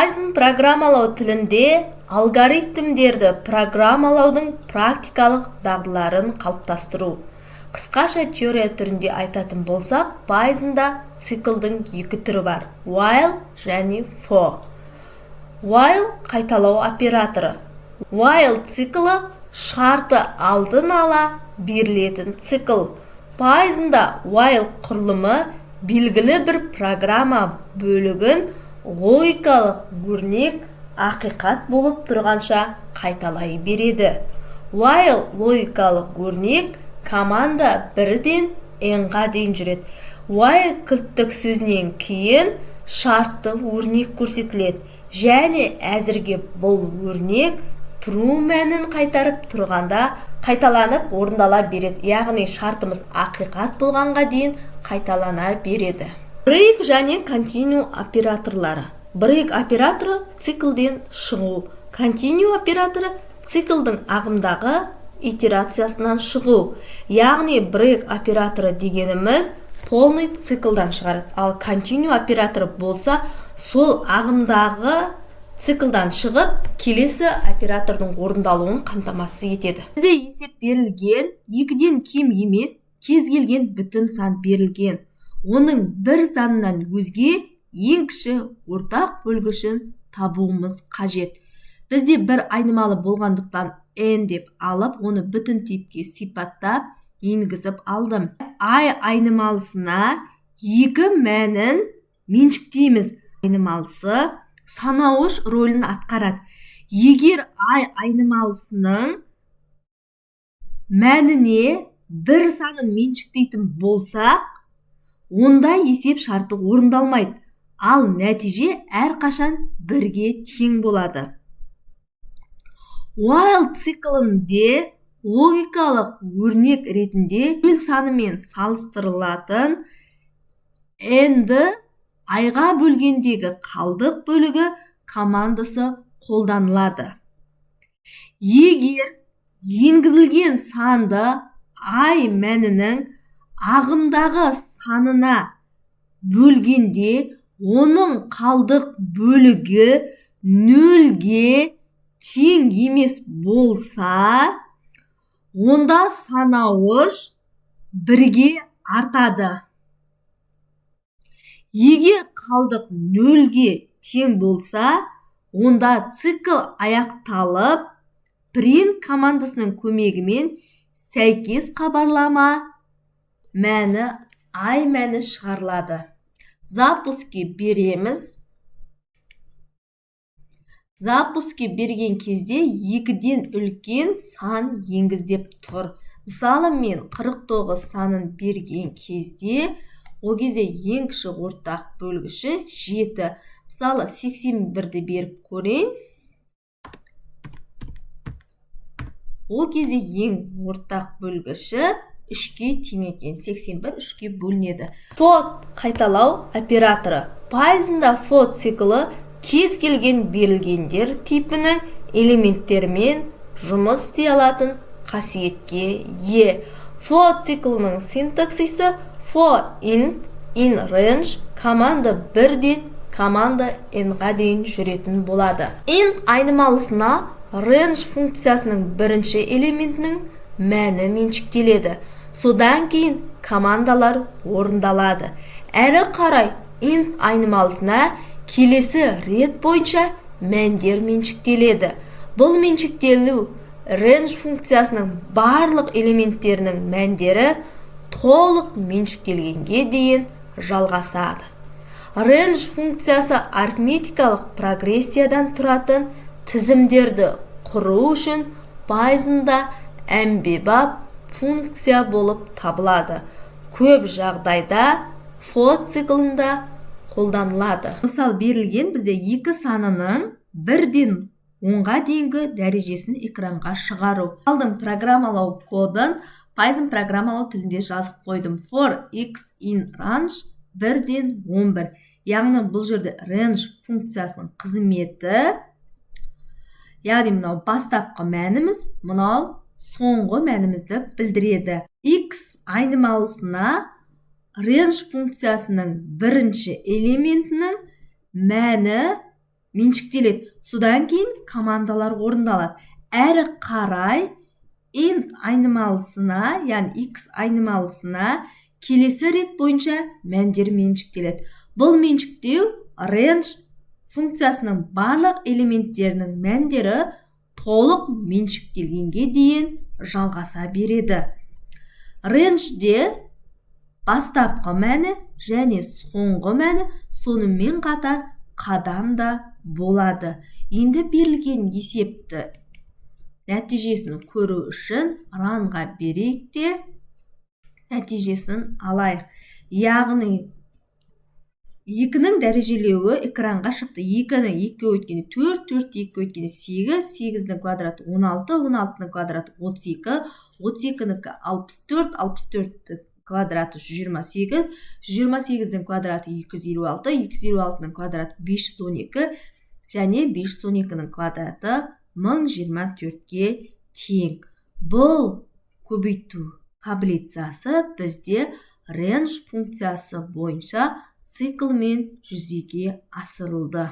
Python программалау тілінде алгоритмдерді программалаудың практикалық дағдыларын қалыптастыру. Қысқаша теория түрінде айтатын болсақ, Pythonда циклдың екі түрі бар: while және for. While қайталау операторы. While циклы шарты алдын ала берілетін цикл. Pythonда while құрылымы белгілі бір программа бөлігін логикалық өрнек ақиқат болып тұрғанша қайталай береді. While логикалық өрнек команда бірден n-ға дейін жүреді. While кілттік сөзінен кейін шартты өрнек көрсетіледі және әзірге бұл өрнек true мәнін қайтарып тұрғанда қайталанып орындала береді. Яғни шартымыз ақиқат болғанға дейін қайталана береді. Break және continue операторлары. Break операторы циклден шығу. Continue операторы циклдың ағымдағы итерациясынан шығу. Яғни break операторы дегеніміз полный циклдан шығарады. Ал continue операторы болса, сол ағымдағы циклдан шығып, келесі оператордың орындалуын қамтамасыз етеді. Бізде есеп берілген, екіден кем емес, кез келген бүтін сан берілген. Оның бір санынан өзге ең кіші ортақ бөлгішін табуымыз қажет. Бізде бір айнымалы болғандықтан n деп алып, оны бүтін типке сипаттап, енгізіп алдым. I айнымалысына екі мәнін меншіктейміз. Айнымалысы санауыш рөлін атқарады. Егер I айнымалысының мәніне бір санын меншіктейтін болсақ, онда есеп шарты орындалмайды, ал нәтиже әрқашан бірге тең болады. While циклінде логикалық өрнек ретінде нөл санымен салыстырылатын n-ді i-ға бөлгендегі қалдық бөлігі командасы қолданылады. Егер енгізілген санды i мәнінің ағымдағы санына бөлгенде оның қалдық бөлігі нөлге тең емес болса, онда санауыш бірге артады. Егер қалдық нөлге тең болса, онда цикл аяқталып, print командасының көмегімен сәйкес хабарлама мәні I мәні шығарылады. Запуске береміз. Запуске берген кезде екіден үлкен сан енгіз деп тұр. Мысалы, мен 49 санын берген кезде, о кезде ең кіші ортақ бөлгіші 7. Мысалы, 81-ді беріп көрейін. О кезде ең ортақ бөлгіші 3-ке тең екен. 81 3-ке бөлінеді. For қайталау операторы. Pythonда for циклы кез келген берілгендер типінің элементтерімен жұмыс істей алатын қасиетке ие. For циклының синтаксисі for int, in range, команда бірден команда n-ға дейін жүретін болады. Int айнымалысына range функциясының бірінші элементінің мәні меншіктеледі. Содан кейін командалар орындалады. Әрі қарай int айнымалысына келесі рет бойынша мәндер меншіктеледі. Бұл меншіктелу range функциясының барлық элементтерінің мәндері толық меншіктелгенге дейін жалғасады. Range функциясы арифметикалық прогрессиядан тұратын тізімдерді құру үшін Pythonда әмбебап функция болып табылады. Көп жағдайда for циклында қолданылады. Мысал берілген бізде екі санының бірден 10-ға дейінгі дәрежесін экранға шығару. Алдым программалау кодын Python программалау тілінде жазып қойдым. For x in range бірден 11. Яғни бұл жерде range функциясының қызметі, яғни мынау бастапқы мәніміз, мынау соңғы мәнімізді білдіреді. X айнымалысына range функциясының бірінші элементінің мәні меншіктеледі. Содан кейін командалар орындалады. Әрі қарай int айнымалысына, яғни x айнымалысына келесі рет бойынша мәндер меншіктеледі. Бұл меншіктеу range функциясының барлық элементтерінің мәндері толық меншіктелгенге дейін жалғаса береді. Range'де бастапқы мәні және соңғы мәні, сонымен қатар қадам да болады. Енді берілген есепті нәтижесін көру үшін ранға берейік те нәтижесін алайық. Яғни 2-нің дәрежелеуі экранға шықты. 2-ні 2-ге өткені 4, 4-ті 2-ге өткені 8, 8-дің квадраты 16, 16-ның квадраты 32, 32-нікі 64, 64-ті квадраты 128, 128-дің квадраты 256, 256-ның квадраты 512, және 512-ның квадраты 1024-ге тең. Бұл көбейту таблицасы бізде range функциясы бойынша циклмен жүзеге асырылды.